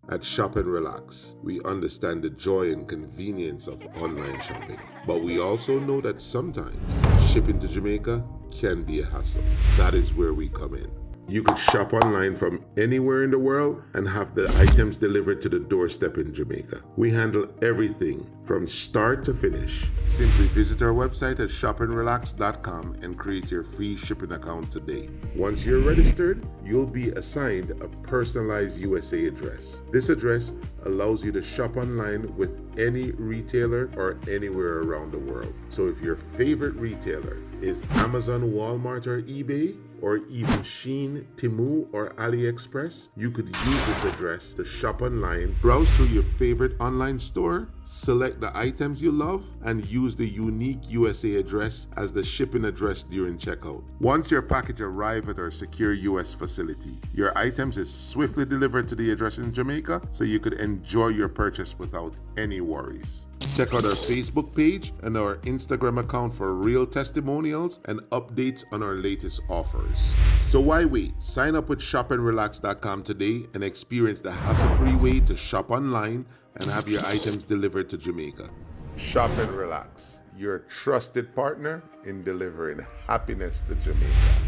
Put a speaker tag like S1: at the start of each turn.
S1: At Shop and Relax, we understand the joy and convenience of online shopping, but we also know that sometimes shipping to Jamaica can be a hassle. That is where we come in. You could shop online from anywhere in the world and have the items delivered to the doorstep in Jamaica. We handle everything from start to finish. Simply visit our website at shopandrelax.com and create your free shipping account today. Once you're registered, you'll be assigned a personalized USA address. This address allows you to shop online with any retailer or anywhere around the world. So if your favorite retailer is Amazon, Walmart, or eBay, or even Shein, Temu, or AliExpress, you could use this address to shop online, browse through your favorite online store, select the items you love, and use the unique USA address as the shipping address during checkout. Once your package arrives at our secure US facility, your items is swiftly delivered to the address in Jamaica so you could enjoy your purchase without any worries. Check out our Facebook page and our Instagram account for real testimonials and updates on our latest offers. So why wait? Sign up with shopandrelax.com today and experience the hassle-free way to shop online and have your items delivered to Jamaica. Shop and Relax, your trusted partner in delivering happiness to Jamaica.